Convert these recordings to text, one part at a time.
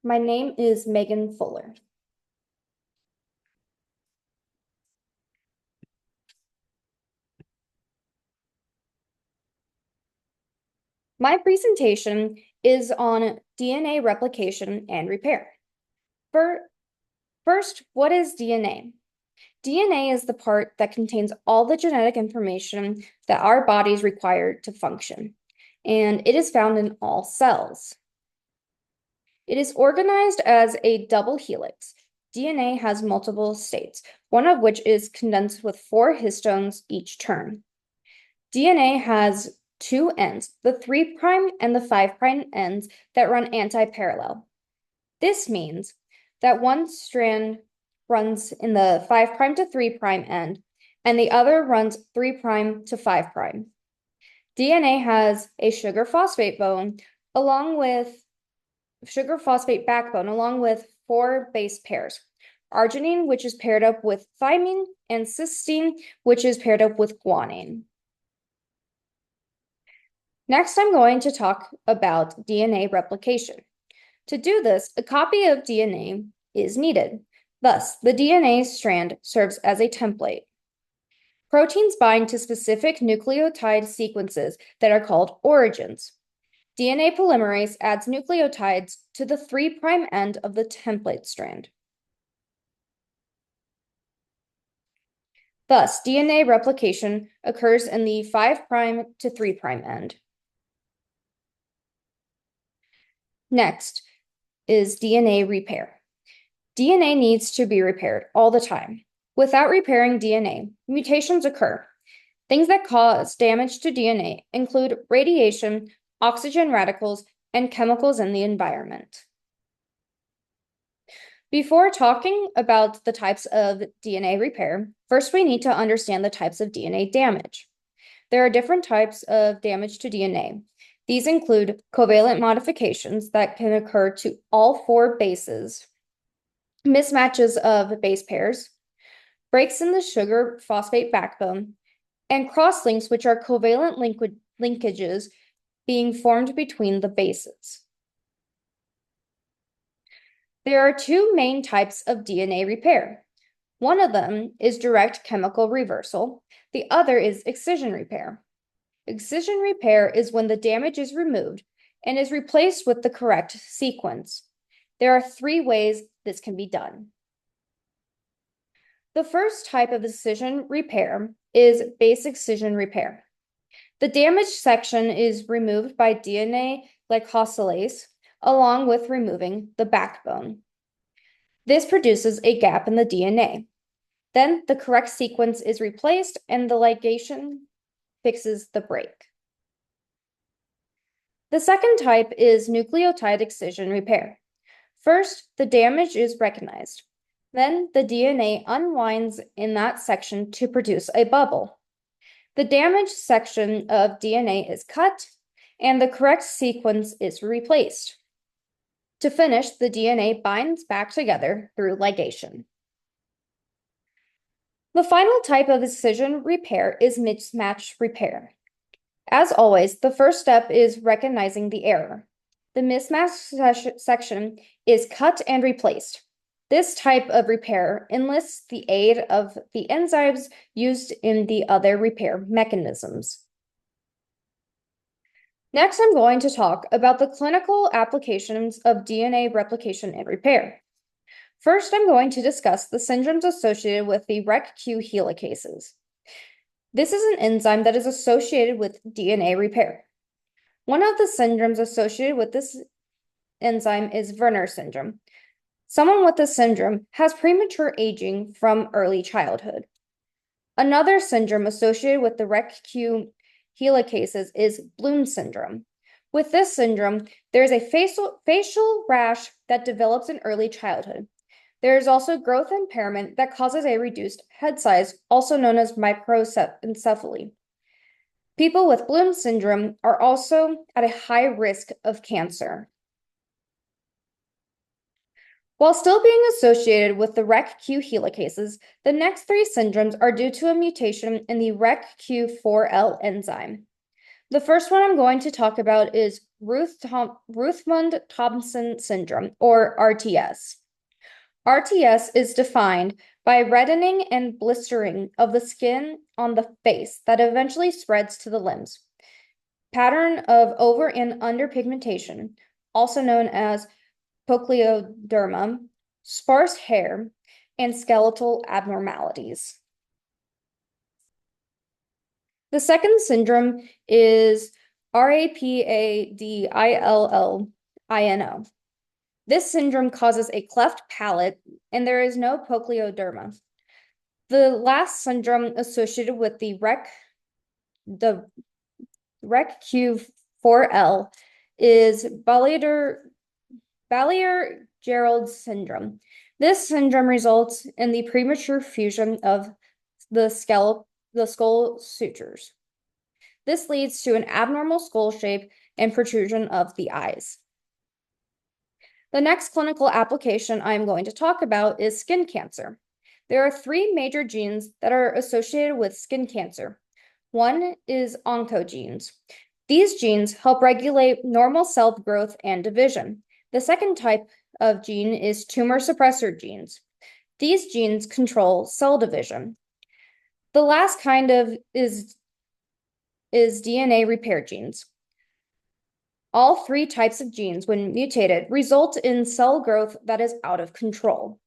My name is Megan Fuller. My presentation is on DNA replication and repair. First, what is DNA? DNA is the part that contains all the genetic information that our bodies require to function, and it is found in all cells. It is organized as a double helix. DNA has multiple states, one of which is condensed with 4 histones each turn. DNA has 2 ends, the 3' and the 5' ends that run anti-parallel. This means that one strand runs in the 5' to 3' end, and the other runs 3' to 5'. DNA has a sugar phosphate backbone along with 4 base pairs. Arginine, which is paired up with thymine, and cysteine, which is paired up with guanine. Next, I'm going to talk about DNA replication. To do this, a copy of DNA is needed. Thus, the DNA strand serves as a template. Proteins bind to specific nucleotide sequences that are called origins. DNA polymerase adds nucleotides to the 3' end of the template strand. Thus, DNA replication occurs in the 5' to 3' end. Next is DNA repair. DNA needs to be repaired all the time. Without repairing DNA, mutations occur. Things that cause damage to DNA include radiation, oxygen radicals, and chemicals in the environment. Before talking about the types of DNA repair, first we need to understand the types of DNA damage. There are different types of damage to DNA. These include covalent modifications that can occur to all 4 bases, mismatches of base pairs, breaks in the sugar phosphate backbone, and crosslinks, which are covalent linkages being formed between the bases. There are 2 main types of DNA repair. One of them is direct chemical reversal. The other is excision repair. Excision repair is when the damage is removed and is replaced with the correct sequence. There are 3 ways this can be done. The first type of excision repair is base excision repair. The damaged section is removed by DNA glycosylase along with removing the backbone. This produces a gap in the DNA. Then the correct sequence is replaced and the ligation fixes the break. The second type is nucleotide excision repair. First, the damage is recognized. Then the DNA unwinds in that section to produce a bubble. The damaged section of DNA is cut and the correct sequence is replaced. To finish, the DNA binds back together through ligation. The final type of excision repair is mismatch repair. As always, the first step is recognizing the error. The mismatched section is cut and replaced. This type of repair enlists the aid of the enzymes used in the other repair mechanisms. Next, I'm going to talk about the clinical applications of DNA replication and repair. First, I'm going to discuss the syndromes associated with the REC-Q helicases. This is an enzyme that is associated with DNA repair. One of the syndromes associated with this enzyme is Werner syndrome. Someone with this syndrome has premature aging from early childhood. Another syndrome associated with the REC-Q helicases is Bloom syndrome. With this syndrome, there is a facial rash that develops in early childhood. There is also growth impairment that causes a reduced head size, also known as microencephaly. People with Bloom syndrome are also at a high risk of cancer. While still being associated with the REC-Q helicases, the next 3 syndromes are due to a mutation in the REC-Q4L enzyme. The first one I'm going to talk about is Rothmund-Thompson syndrome, or RTS. RTS is defined by reddening and blistering of the skin on the face that eventually spreads to the limbs. Pattern of over and underpigmentation, also known as poikiloderma, sparse hair, and skeletal abnormalities. The second syndrome is Rapadillino. This syndrome causes a cleft palate, and there is no poikiloderma. The last syndrome associated with the RECQ4L is Baillier-Gerald syndrome. This syndrome results in the premature fusion of the skull sutures. This leads to an abnormal skull shape and protrusion of the eyes. The next clinical application I'm going to talk about is skin cancer. There are three major genes that are associated with skin cancer. One is oncogenes. These genes help regulate normal cell growth and division. The second type of gene is tumor suppressor genes. These genes control cell division. The last kind of is DNA repair genes. All three types of genes, when mutated, result in cell growth that is out of control.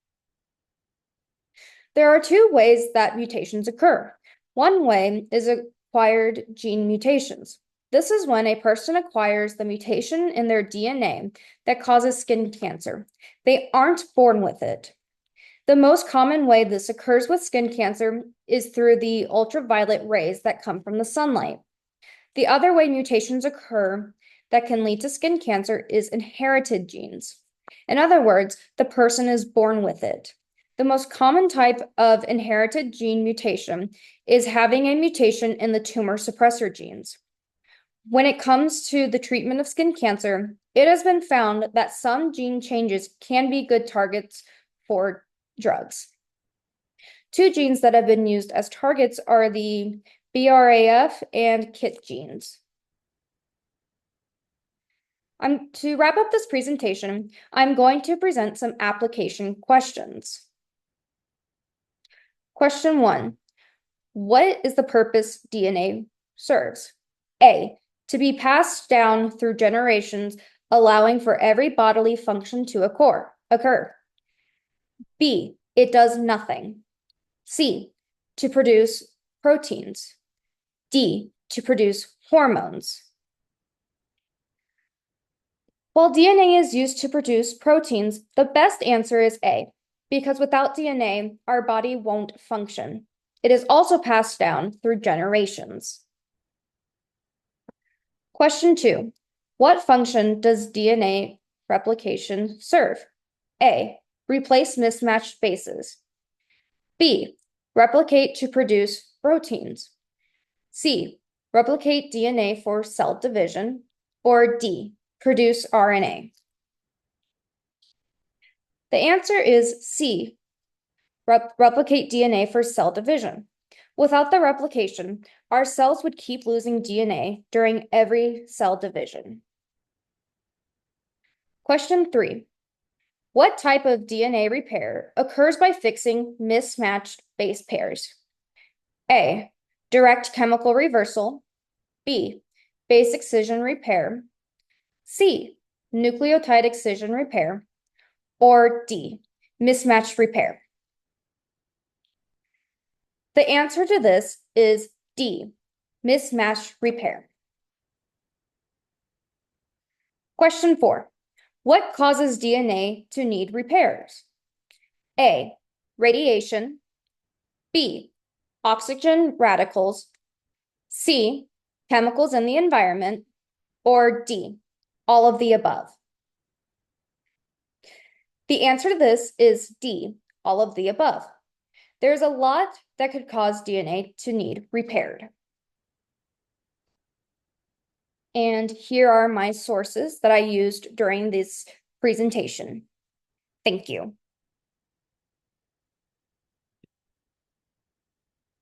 There are two ways that mutations occur. One way is acquired gene mutations. This is when a person acquires the mutation in their DNA that causes skin cancer. They aren't born with it. The most common way this occurs with skin cancer is through the ultraviolet rays that come from the sunlight. The other way mutations occur that can lead to skin cancer is inherited genes. In other words, the person is born with it. The most common type of inherited gene mutation is having a mutation in the tumor suppressor genes. When it comes to the treatment of skin cancer, it has been found that some gene changes can be good targets for drugs. Two genes that have been used as targets are the BRAF and KIT genes. To wrap up this presentation, I'm going to present some application questions. Question 1. What is the purpose DNA serves? A. To be passed down through generations, allowing for every bodily function to occur. B. It does nothing. C. To produce proteins. D. To produce hormones. While DNA is used to produce proteins, the best answer is A, because without DNA, our body won't function. It is also passed down through generations. Question 2. What function does DNA replication serve? A. Replace mismatched bases. B. Replicate to produce proteins. C. Replicate DNA for cell division. Or D. Produce RNA. The answer is C. Replicate DNA for cell division. Without the replication, our cells would keep losing DNA during every cell division. Question 3. What type of DNA repair occurs by fixing mismatched base pairs? A. Direct chemical reversal. B. Base excision repair. C. Nucleotide excision repair. Or D. Mismatched repair. The answer to this is D. Mismatched repair. Question 4. What causes DNA to need repairs? A. Radiation. B. Oxygen radicals. C. Chemicals in the environment. Or D. All of the above. The answer to this is D. All of the above. There's a lot that could cause DNA to need repaired. And here are my sources that I used during this presentation. Thank you.